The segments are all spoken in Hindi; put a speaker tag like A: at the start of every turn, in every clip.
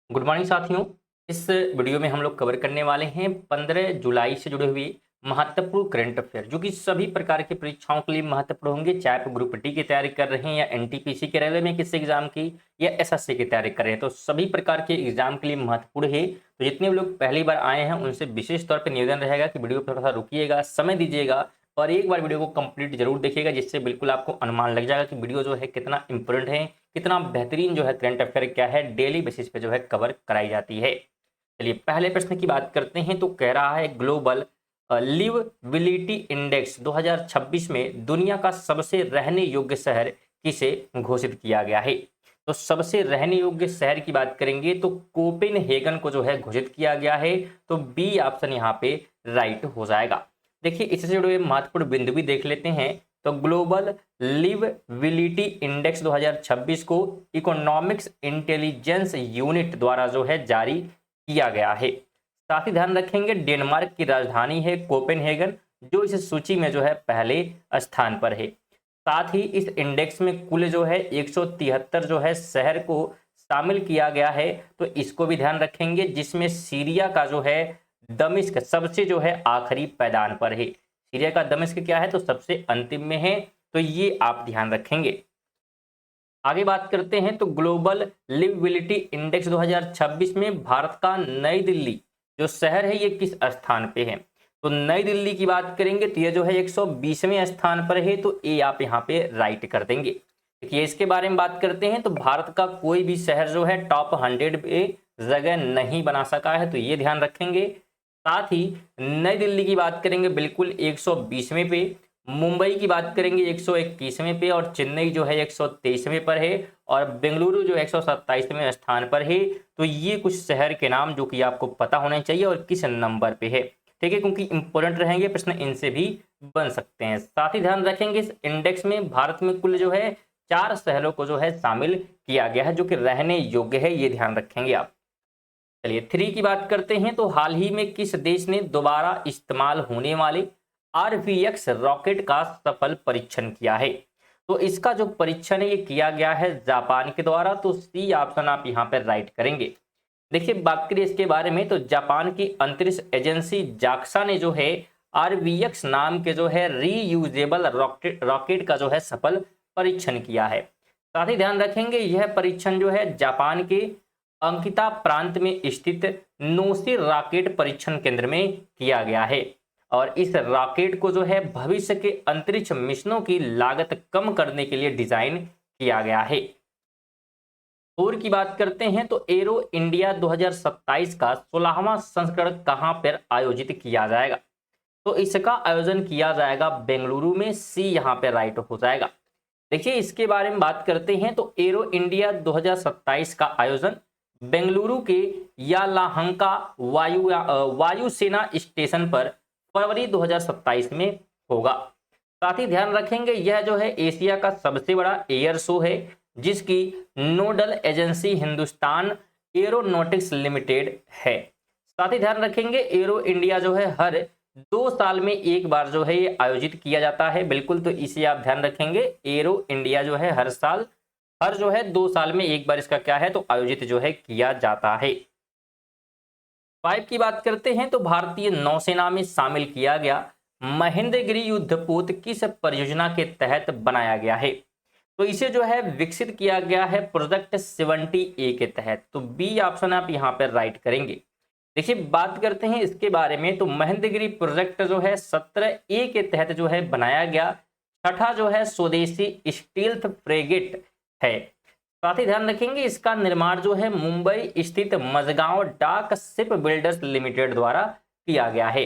A: गुड मॉर्निंग साथियों। इस वीडियो में हम लोग कवर करने वाले हैं 15 जुलाई से जुड़े हुए महत्वपूर्ण करंट अफेयर जो कि सभी प्रकार की परीक्षाओं के लिए महत्वपूर्ण होंगे। चाहे आप ग्रुप डी की तैयारी कर रहे हैं या एनटीपीसी के रेलवे में किसी एग्जाम की या एसएससी की तैयारी कर रहे हैं, तो सभी प्रकार के एग्जाम के लिए महत्वपूर्ण है। तो जितने भी लोग पहली बार आए हैं उनसे विशेष तौर पर निवेदन रहेगा कि वीडियो पर थोड़ा सा रुकिएगा, समय दीजिएगा और एक बार वीडियो को कंप्लीट जरूर देखिएगा, जिससे बिल्कुल आपको अनुमान लग जाएगा कि वीडियो जो है कितना इंपॉर्टेंट है, कितना बेहतरीन जो है करंट अफेयर क्या है डेली बेसिस पे जो है कवर कराई जाती है। चलिए पहले प्रश्न की बात करते हैं। तो कह रहा है ग्लोबल लिवबिलिटी इंडेक्स 2026 में दुनिया का सबसे रहने योग्य शहर किसे घोषित किया गया है। तो सबसे रहने योग्य शहर की बात करेंगे तो कोपेनहेगन को जो है घोषित किया गया है। तो बी ऑप्शन यहाँ पे राइट हो जाएगा। देखिए इससे जुड़े महत्वपूर्ण बिंदु भी देख लेते हैं। तो ग्लोबल लिवबिलिटी इंडेक्स 2026 को इकोनॉमिक्स इंटेलिजेंस यूनिट द्वारा जो है जारी किया गया है। साथ ही ध्यान रखेंगे डेनमार्क की राजधानी है कोपेनहेगन, जो इस सूची में जो है पहले स्थान पर है। साथ ही इस इंडेक्स में कुल जो है 173 जो है शहर को शामिल किया गया है। तो इसको भी ध्यान रखेंगे, जिसमें सीरिया का जो है दमिश्क सबसे जो है आखिरी पैदान पर है। सीरिया का दमिश्क क्या है तो सबसे अंतिम में है, तो ये आप ध्यान रखेंगे। आगे बात करते हैं। तो ग्लोबल लिवबिलिटी इंडेक्स 2026 में भारत का नई दिल्ली जो शहर है ये किस स्थान पे है। तो नई दिल्ली की बात करेंगे तो ये जो है 120वें स्थान पर है। तो ये आप यहाँ पे राइट कर देंगे। देखिए इसके बारे में बात करते हैं। तो भारत का कोई भी शहर जो है टॉप 100 पे जगह नहीं बना सका है, तो ये ध्यान रखेंगे। साथ ही नई दिल्ली की बात करेंगे बिल्कुल 120वें पे, मुंबई की बात करेंगे 121वें पे और चेन्नई जो है 123वें पर है और बेंगलुरु जो 127वें स्थान पर है। तो ये कुछ शहर के नाम जो कि आपको पता होने चाहिए और किस नंबर पे है, ठीक है, क्योंकि इंपॉर्टेंट रहेंगे, प्रश्न इनसे भी बन सकते हैं। साथ ही ध्यान रखेंगे इस इंडेक्स में भारत में कुल जो है 4 शहरों को जो है शामिल किया गया है जो कि रहने योग्य है, ये ध्यान रखेंगे आप। चलिए 3 की बात करते हैं। तो हाल ही में किस देश ने दोबारा इस्तेमाल होने वाले RVX रॉकेट का सफल परीक्षण किया है। तो इसका जो परीक्षण है ये किया गया है जापान के द्वारा। तो सी ऑप्शन आप यहाँ पर राइट करेंगे। देखिए बात करें इसके बारे में तो जापान की अंतरिक्ष एजेंसी जाक्सा ने जो है RVX नाम के जो है रीयूजेबल रॉकेट का जो है सफल परीक्षण किया है। साथ ही ध्यान रखेंगे यह परीक्षण जो है जापान के अंकिता प्रांत में स्थित नोसी रॉकेट परीक्षण केंद्र में किया गया है और इस रॉकेट को जो है भविष्य के अंतरिक्ष मिशनों की लागत कम करने के लिए डिजाइन किया गया है। और की बात करते हैं। तो एरो इंडिया 2027 का 16वां संस्करण कहां पर आयोजित किया जाएगा। तो इसका आयोजन किया जाएगा बेंगलुरु में, सी यहां पर राइट हो जाएगा। देखिए इसके बारे में बात करते हैं। तो एरो इंडिया 2027 का आयोजन बेंगलुरु के यालाहंका वायुसेना स्टेशन पर फरवरी 2027 में होगा। साथ ही ध्यान रखेंगे यह जो है एशिया का सबसे बड़ा एयर शो है, जिसकी nodal agency Hindustan aeronautics limited है। साथ ही ध्यान रखेंगे एरो इंडिया जो है हर 2 साल में एक बार जो है ये आयोजित किया जाता है। बिल्कुल, तो इसे आप ध्यान रखेंगे। एरो इंडिया जो है हर जो है 2 साल में एक बार इसका क्या है तो आयोजित जो है किया जाता है। 5 की बात करते हैं। तो भारतीय नौसेना में शामिल किया गया महेंद्रगिरी युद्धपोत किस परियोजना के तहत बनाया गया है। तो इसे जो है विकसित किया गया है प्रोजेक्ट 70A के तहत। तो बी ऑप्शन आप यहाँ पर राइट करेंगे। देखिए बात करते हैं इसके बारे में। तो महेंद्रगिरी प्रोजेक्ट जो है 17A के तहत जो है बनाया गया छठा जो है स्वदेशी स्टील्थ फ्रेगेट है। साथ ही ध्यान रखेंगे इसका निर्माण जो है मुंबई स्थित मजगांव डाक शिप बिल्डर्स लिमिटेड द्वारा किया गया है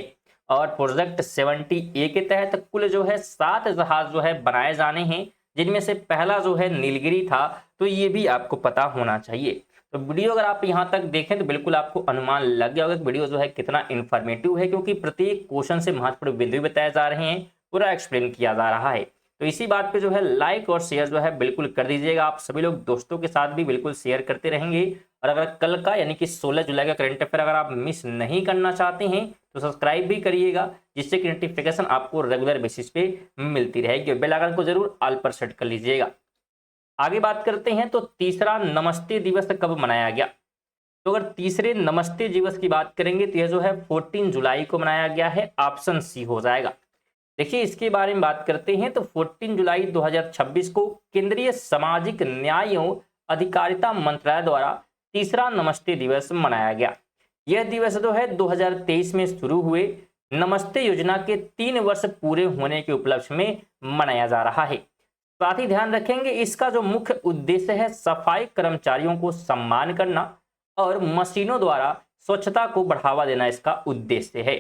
A: और प्रोजेक्ट 70A के तहत कुल जो है 7 जहाज जो है बनाए जाने हैं, जिनमें से पहला जो है नीलगिरी था। तो ये भी आपको पता होना चाहिए। तो वीडियो अगर आप यहाँ तक देखें तो बिल्कुल आपको अनुमान लग गया होगा कि वीडियो जो है कितना इन्फॉर्मेटिव है, क्योंकि प्रत्येक क्वेश्चन से महत्वपूर्ण बिंदु बताए जा रहे हैं, पूरा एक्सप्लेन किया जा रहा है। तो इसी बात पे जो है लाइक और शेयर जो है बिल्कुल कर दीजिएगा। आप सभी लोग दोस्तों के साथ भी बिल्कुल शेयर करते रहेंगे। और अगर कल का यानी कि 16 जुलाई का करंट अफेयर अगर आप मिस नहीं करना चाहते हैं तो सब्सक्राइब भी करिएगा, जिससे कि नोटिफिकेशन आपको रेगुलर बेसिस पे मिलती रहेगी। बेल आइकन को जरूर ऑल पर सेट कर लीजिएगा। आगे बात करते हैं। तो तीसरा नमस्ते दिवस कब मनाया गया। तो अगर तीसरे नमस्ते दिवस की बात करेंगे तो यह जो है 14 जुलाई को मनाया गया है, ऑप्शन सी हो जाएगा। देखिए इसके बारे में बात करते हैं तो 14 जुलाई 2026 को केंद्रीय सामाजिक न्याय एवं अधिकारिता मंत्रालय द्वारा तीसरा नमस्ते दिवस मनाया गया। यह दिवस जो है 2023 में शुरू हुए नमस्ते योजना के 3 वर्ष पूरे होने के उपलक्ष्य में मनाया जा रहा है। साथ ही ध्यान रखेंगे इसका जो मुख्य उद्देश्य है सफाई कर्मचारियों को सम्मान करना और मशीनों द्वारा स्वच्छता को बढ़ावा देना इसका उद्देश्य है।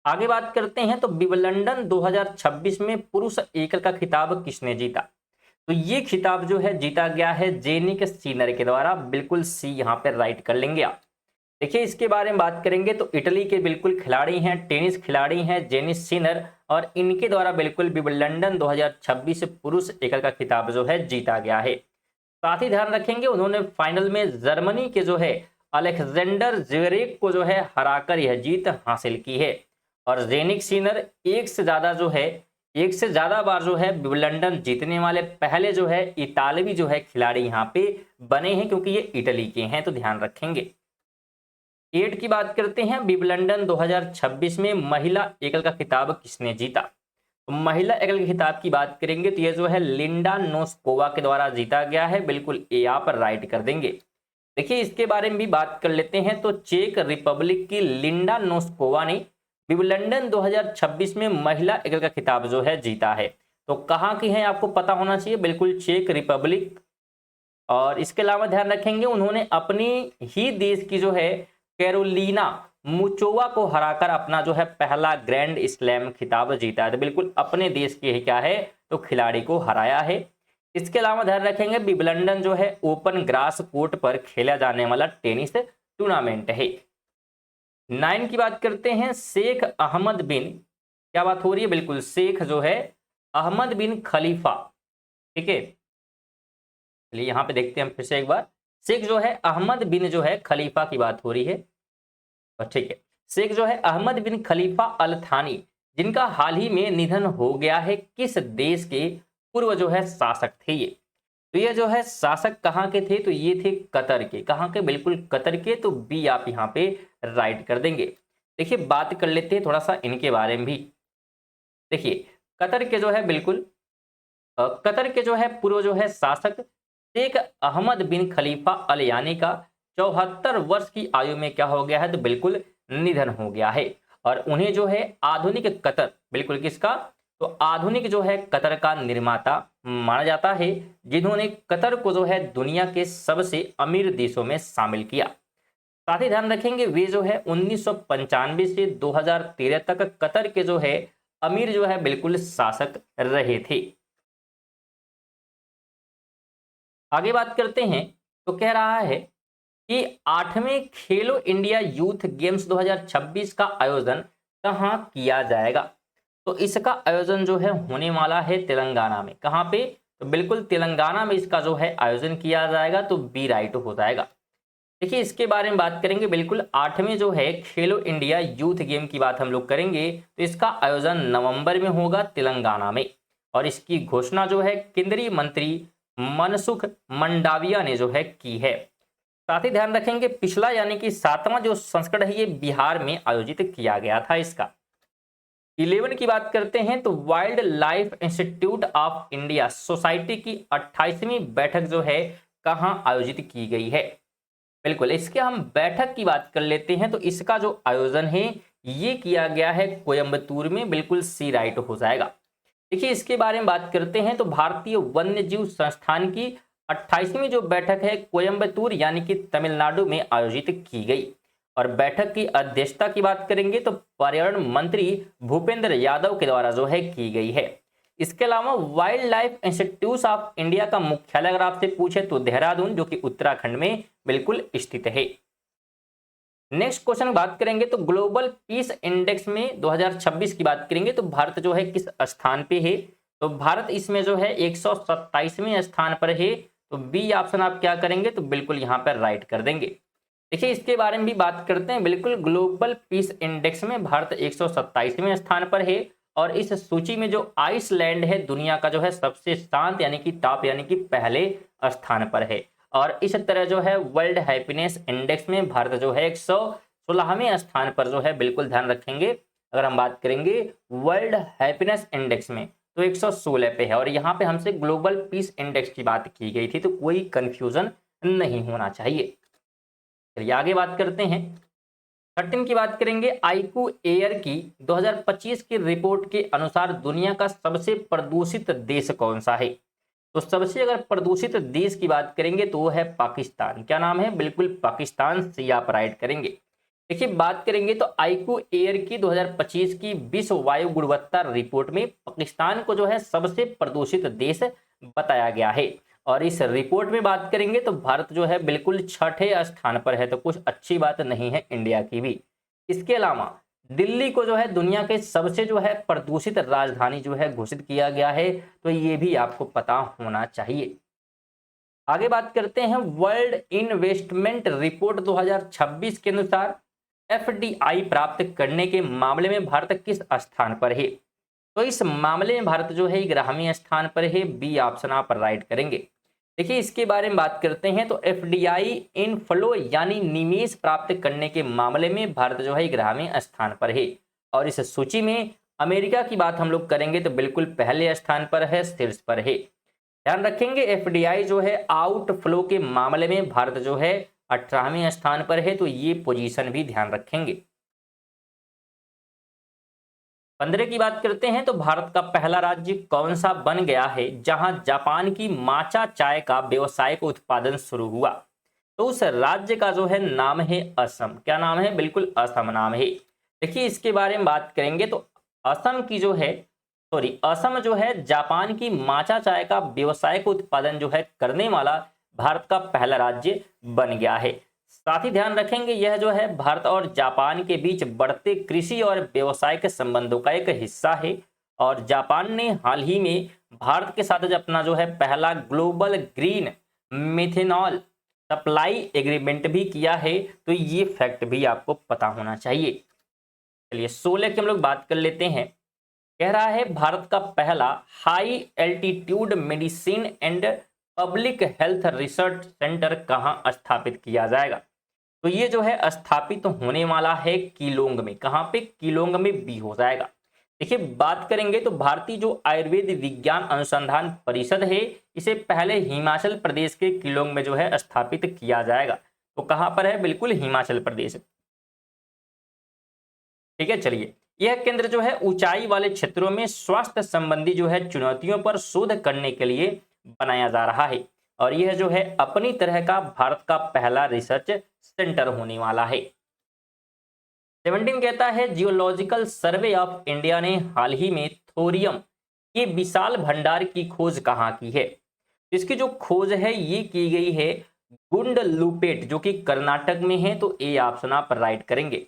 A: आगे बात करते हैं तो विंबलडन 2026 में पुरुष एकल का खिताब किसने जीता? तो ये खिताब जो है जीता गया है जेनिक सीनर के द्वारा, बिल्कुल सी यहाँ पे राइट कर लेंगे आप। देखिए इसके बारे में बात करेंगे तो इटली के बिल्कुल खिलाड़ी हैं, टेनिस खिलाड़ी हैं जेनिस सीनर, और इनके द्वारा बिल्कुल विंबलडन 2026 पुरुष एकल का खिताब जो है जीता गया है। साथ ही ध्यान रखेंगे उन्होंने फाइनल में जर्मनी के जो है अलेक्जेंडर ज्वेरेव को जो है हराकर यह जीत हासिल की है। और जेनिक सीनर एक से ज्यादा बार जो है विंबलडन जीतने वाले पहले जो है इतालवी जो है खिलाड़ी यहाँ पे बने हैं, क्योंकि ये इटली के हैं, तो ध्यान रखेंगे। 8 की बात करते हैं, विंबलडन 2026 में महिला एकल का खिताब किसने जीता? तो महिला एकल के खिताब की बात करेंगे तो ये जो है लिंडा नोस्कोवा के द्वारा जीता गया है, बिल्कुल ए आप राइट कर देंगे। देखिए इसके बारे में भी बात कर लेते हैं तो चेक रिपब्लिक की लिंडा नोस्कोवा ने विंबलडन 2026 में महिला एकल का खिताब जो है जीता है। तो कहाँ की है आपको पता होना चाहिए, बिल्कुल चेक रिपब्लिक। और इसके अलावा ध्यान रखेंगे उन्होंने अपनी ही देश की जो है कैरोलिना मुचोवा को हराकर अपना जो है पहला ग्रैंड स्लैम खिताब जीता है। तो बिल्कुल अपने देश के क्या है तो खिलाड़ी को हराया है। इसके अलावा ध्यान रखेंगे विंबलडन जो है ओपन ग्रास कोर्ट पर खेला जाने वाला टेनिस टूर्नामेंट है। 9 की बात करते हैं, शेख अहमद बिन, क्या बात हो रही है, बिल्कुल शेख जो है अहमद बिन खलीफा, ठीक है। चलिए यहाँ पे देखते हैं हम फिर से एक बार, शेख जो है अहमद बिन जो है खलीफा की बात हो रही है, ठीक है। शेख जो है अहमद बिन खलीफा अल थानी, जिनका हाल ही में निधन हो गया है, किस देश के पूर्व जो है शासक थे ये? तो ये जो है शासक कहाँ के थे? तो ये थे कतर के। कहाँ के? बिल्कुल कतर के। तो बी आप यहाँ पे राइट कर देंगे। देखिए बात कर लेते हैं थोड़ा सा इनके बारे में भी। देखिए कतर के जो है बिल्कुल कतर के जो है पूर्व जो है शासक शेख अहमद बिन खलीफा अल यानी का 74 वर्ष की आयु में क्या हो गया है? तो बिल्कुल निधन हो गया है। और उन्हें जो है आधुनिक कतर, बिल्कुल किसका? तो आधुनिक जो है कतर का निर्माता माना जाता है, जिन्होंने कतर को जो है दुनिया के सबसे अमीर देशों में शामिल किया। साथ ही ध्यान रखेंगे वे जो है 1995 से 2013 तक कतर के जो है अमीर जो है बिल्कुल शासक रहे थे। आगे बात करते हैं तो कह रहा है कि 8वें खेलो इंडिया यूथ गेम्स 2026 का आयोजन कहाँ किया जाएगा? तो इसका आयोजन जो है होने वाला है तेलंगाना में। कहाँ पे? तो बिल्कुल तेलंगाना में इसका जो है आयोजन किया जाएगा, तो बी राइट हो जाएगा। देखिए इसके बारे में बात करेंगे, बिल्कुल 8वें जो है खेलो इंडिया यूथ गेम की बात हम लोग करेंगे तो इसका आयोजन नवंबर में होगा तेलंगाना में। और इसकी घोषणा जो है केंद्रीय मंत्री मनसुख मंडाविया ने जो है की है। साथ ही ध्यान रखेंगे पिछला यानी कि 7वां जो संस्करण है ये बिहार में आयोजित किया गया था इसका। 11 की बात करते हैं तो wild life institute of India society की 28वीं बैठक जो है कहाँ आयोजित की गई है? बिल्कुल इसके हम बैठक की बात कर लेते हैं तो इसका जो आयोजन है ये किया गया है कोयंबटूर में, बिल्कुल सी राइट हो जाएगा। देखिए इसके बारे में बात करते हैं तो भारतीय वन्य जीव संस्थान की 28वीं जो बैठक है कोयंबटूर यानी कि तमिलनाडु में आयोजित की गई। और बैठक की अध्यक्षता की बात करेंगे तो पर्यावरण मंत्री भूपेंद्र यादव के द्वारा जो है की गई है। इसके अलावा wild life institute of India का मुख्यालय अगर आपसे पूछे तो देहरादून, जो कि उत्तराखंड में बिल्कुल स्थित है। नेक्स्ट क्वेश्चन बात करेंगे तो ग्लोबल पीस इंडेक्स में 2026 की बात करेंगे तो भारत जो है किस स्थान पे है? तो भारत इसमें जो है 127वें स्थान पर है। तो बी ऑप्शन आप क्या करेंगे? तो बिल्कुल यहाँ पर राइट कर देंगे। देखिए इसके बारे में भी बात करते हैं, बिल्कुल ग्लोबल पीस इंडेक्स में भारत 127वें स्थान पर है। और इस सूची में जो आइसलैंड है दुनिया का जो है सबसे शांत यानी कि टॉप यानी कि पहले स्थान पर है। और इस तरह जो है वर्ल्ड हैप्पीनेस इंडेक्स में भारत जो है 116वें स्थान पर जो है, बिल्कुल ध्यान रखेंगे। अगर हम बात करेंगे वर्ल्ड हैप्पीनेस इंडेक्स में तो 116 पे है, और यहाँ पे हमसे ग्लोबल पीस इंडेक्स की बात की गई थी, तो कोई कंफ्यूजन नहीं होना चाहिए। चलिए आगे बात करते हैं। 13 की बात करेंगे। आईक्यू एयर की 2025 की रिपोर्ट के अनुसार दुनिया का सबसे प्रदूषित देश कौन सा है? तो सबसे अगर प्रदूषित देश की बात करेंगे तो वो है पाकिस्तान। क्या नाम है? बिल्कुल पाकिस्तान से आप राइट करेंगे। देखिए बात करेंगे तो आईक्यू एयर की 2025 की विश्व वायु गुणवत्ता रिपोर्ट में पाकिस्तान को जो है सबसे प्रदूषित देश बताया गया है। और इस रिपोर्ट में बात करेंगे तो भारत जो है बिल्कुल छठे स्थान पर है, तो कुछ अच्छी बात नहीं है इंडिया की भी। इसके अलावा दिल्ली को जो है दुनिया के सबसे जो है प्रदूषित राजधानी जो है घोषित किया गया है, तो ये भी आपको पता होना चाहिए। आगे बात करते हैं। वर्ल्ड इन्वेस्टमेंट रिपोर्ट 2026 के अनुसार एफडीआई प्राप्त करने के मामले में भारत किस स्थान पर है? तो इस मामले में भारत जो है 11वें स्थान पर है। बी ऑप्शन आप राइट करेंगे। देखिए इसके बारे में बात करते हैं तो एफडीआई इनफ्लो यानी निवेश प्राप्त करने के मामले में भारत जो है 11वें स्थान पर है। और इस सूची में अमेरिका की बात हम लोग करेंगे तो बिल्कुल पहले स्थान पर है, शीर्ष पर है। ध्यान रखेंगे एफडीआई जो है आउटफ्लो के मामले में भारत जो है 18वें स्थान पर है, तो ये पोजीशन भी ध्यान रखेंगे। 15 की बात करते हैं तो भारत का पहला राज्य कौन सा बन गया है जहां जापान की माचा चाय का व्यावसायिक उत्पादन शुरू हुआ? तो उस राज्य का जो है नाम है असम। क्या नाम है? बिल्कुल असम नाम है। देखिए इसके बारे में बात करेंगे तो असम की जो है असम जो है जापान की माचा चाय का व्यावसायिक उत्पादन जो है करने वाला भारत का पहला राज्य बन गया है। साथ ही ध्यान रखेंगे यह जो है भारत और जापान के बीच बढ़ते कृषि और व्यवसायिक संबंधों का एक हिस्सा है। और जापान ने हाल ही में भारत के साथ अपना जो है पहला global green methanol supply agreement भी किया है, तो ये फैक्ट भी आपको पता होना चाहिए। चलिए 16 की हम लोग बात कर लेते हैं। कह रहा है भारत का पहला high altitude medicine and public health research centre कहां स्थापित किया जाएगा? तो ये जो है स्थापित तो होने वाला है कीलोंग में। कहां पे? कीलोंग में भी हो जाएगा। देखिए बात करेंगे तो भारतीय जो आयुर्वेद विज्ञान अनुसंधान परिषद है, इसे पहले हिमाचल प्रदेश के कीलोंग में जो है स्थापित किया जाएगा। तो कहां पर है? बिल्कुल हिमाचल प्रदेश। ठीक है, चलिए यह केंद्र जो है ऊंचाई वाले क्षेत्रों में स्वास्थ्य संबंधी जो है चुनौतियों पर शोध करने के लिए बनाया जा रहा है। और यह जो है अपनी तरह का भारत का पहला रिसर्च सेंटर होने वाला है। 17 कहता है जियोलॉजिकल सर्वे ऑफ इंडिया ने हाल ही में थोरियम के विशाल भंडार की खोज कहाँ की है? इसकी जो खोज है ये की गई है गुंडलुपेट जो कि कर्नाटक में है, तो ए ऑप्शन आप राइट करेंगे।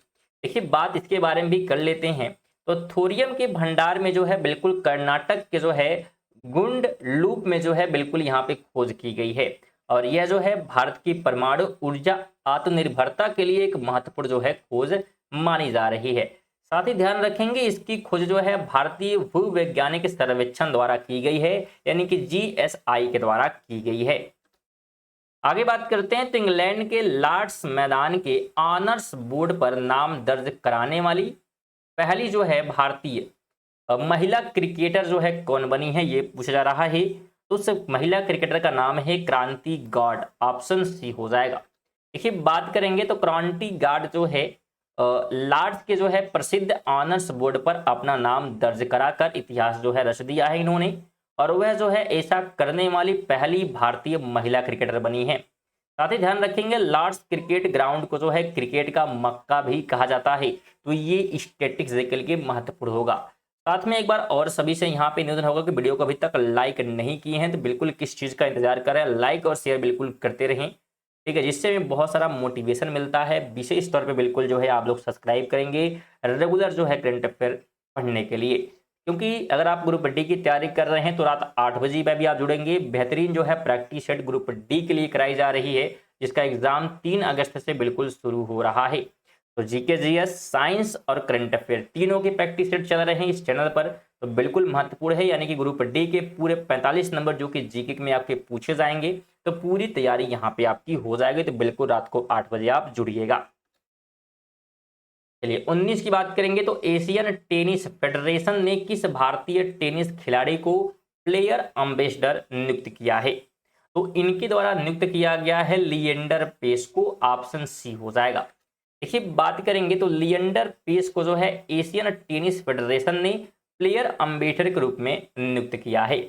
A: देखिए बात इसके बारे में भी कर लेते हैं। तो थोरियम के भंडार में जो है बिल्कुल कर्नाटक के जो है गुंडलूप में जो है बिल्कुल यहाँ पे खोज की गई है। और यह जो है भारत की परमाणु ऊर्जा आत्मनिर्भरता के लिए एक महत्वपूर्ण जो है खोज मानी जा रही है। साथ ही ध्यान रखेंगे इसकी खोज जो है भारतीय भूवैज्ञानिक सर्वेक्षण द्वारा की गई है, यानी कि जीएसआई के द्वारा की गई है। आगे बात करते हैं तो इंग्लैंड के लॉर्ड्स मैदान के ऑनर्स बोर्ड पर नाम दर्ज कराने वाली पहली जो है भारतीय महिला क्रिकेटर जो है कौन बनी है, ये पूछा जा रहा है। तो उस महिला क्रिकेटर का नाम है क्रांति गार्ड। ऑप्शन सी हो जाएगा। देखिए बात करेंगे तो क्रांति गार्ड जो है लॉर्ड्स के जो है प्रसिद्ध ऑनर्स बोर्ड पर अपना नाम दर्ज कराकर इतिहास जो है रच दिया है इन्होंने। और वह जो है ऐसा करने वाली पहली भारतीय महिला क्रिकेटर बनी है। साथ ही ध्यान रखेंगे लॉर्ड्स क्रिकेट ग्राउंड को जो है क्रिकेट का मक्का भी कहा जाता है, तो ये स्टैटिस्टिकल के महत्वपूर्ण होगा। साथ में एक बार और सभी से यहाँ पे निवेदन होगा कि वीडियो को अभी तक लाइक नहीं किए हैं तो बिल्कुल किस चीज़ का इंतजार कर रहे हैं, लाइक और शेयर बिल्कुल करते रहें, ठीक है, जिससे हमें बहुत सारा मोटिवेशन मिलता है। विशेष तौर पे बिल्कुल जो है आप लोग सब्सक्राइब करेंगे रेगुलर जो है करंट अफेयर पढ़ने के लिए। क्योंकि अगर आप ग्रुप डी की तैयारी कर रहे हैं तो रात 8 बजे में भी आप जुड़ेंगे। बेहतरीन जो है प्रैक्टिस सेट ग्रुप डी के लिए कराई जा रही है, जिसका एग्जाम 3 अगस्त से बिल्कुल शुरू हो रहा है। तो जीके जीएस साइंस और करंट अफेयर तीनों के प्रैक्टिस सेट चल रहे हैं इस चैनल पर, तो बिल्कुल महत्वपूर्ण है। यानी कि ग्रुप डी के पूरे 45 नंबर जो कि जीके में आपके पूछे जाएंगे, तो पूरी तैयारी यहाँ पे आपकी हो जाएगी। तो बिल्कुल रात को 8 बजे आप जुड़िएगा। चलिए 19 की बात करेंगे तो एशियन टेनिस फेडरेशन ने किस भारतीय टेनिस खिलाड़ी को प्लेयर एम्बेसडर नियुक्त किया है? तो इनके द्वारा नियुक्त किया गया है लिएंडर पेस को। ऑप्शन सी हो जाएगा। देखिए बात करेंगे तो लिएंडर पेस को जो है एशियन टेनिस फेडरेशन ने प्लेयर एम्बेसडर के रूप में नियुक्त किया है।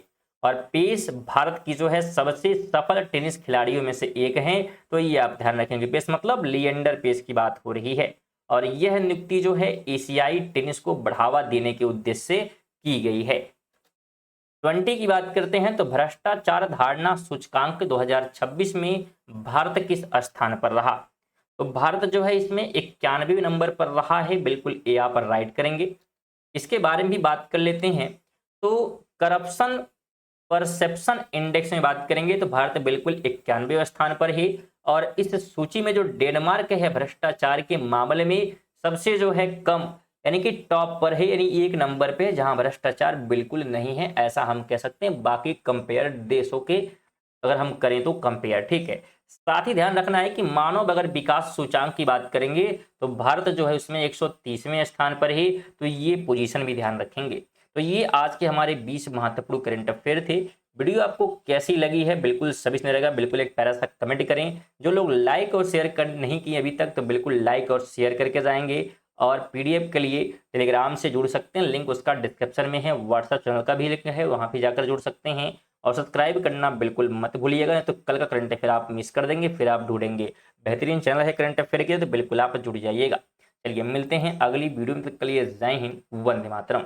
A: और पेस भारत की जो है सबसे सफल टेनिस खिलाड़ियों में से एक हैं। तो ये आप ध्यान रखेंगे, पेस मतलब लिएंडर पेस की बात हो रही है। और यह नियुक्ति जो है एशियाई टेनिस को बढ़ावा देने के उद्देश्य से की गई है। 20 की बात करते हैं तो भ्रष्टाचार धारणा सूचकांक 2026 में भारत किस स्थान पर रहा? तो भारत जो है इसमें 91वें नंबर पर रहा है। बिल्कुल ए आप राइट करेंगे। इसके बारे में भी बात कर लेते हैं। तो करप्शन परसेप्शन इंडेक्स में बात करेंगे तो भारत बिल्कुल 91वें स्थान पर है। और इस सूची में जो डेनमार्क है भ्रष्टाचार के मामले में सबसे जो है कम यानी कि टॉप पर है, यानी 1 नंबर पे, जहां भ्रष्टाचार बिल्कुल नहीं है ऐसा हम कह सकते हैं। बाकी कंपेयर देशों के अगर हम करें तो कंपेयर, ठीक है। साथ ही ध्यान रखना है कि मानव अगर विकास सूचांक की बात करेंगे तो भारत जो है उसमें 130वें स्थान पर है। तो ये पोजीशन भी ध्यान रखेंगे। तो ये आज के हमारे 20 महत्वपूर्ण करंट अफेयर थे। वीडियो आपको कैसी लगी है बिल्कुल सभी से रहेगा, बिल्कुल एक प्यारा सा कमेंट करें। जो लोग लाइक और शेयर कर नहीं किए अभी तक तो बिल्कुल लाइक और शेयर करके जाएंगे। और पीडीएफ के लिए टेलीग्राम से जुड़ सकते हैं, लिंक उसका डिस्क्रिप्शन में है। व्हाट्सएप चैनल का भी लिंक है, वहां भी जाकर जुड़ सकते हैं। और सब्सक्राइब करना बिल्कुल मत भूलिएगा, नहीं तो कल का करंट अफेयर आप मिस कर देंगे, फिर आप ढूंढेंगे। बेहतरीन चैनल है करंट अफेयर के, तो बिल्कुल आप जुड़ जाइएगा। चलिए मिलते हैं अगली वीडियो में, तक के लिए जय हिंद, वंदे मातरम।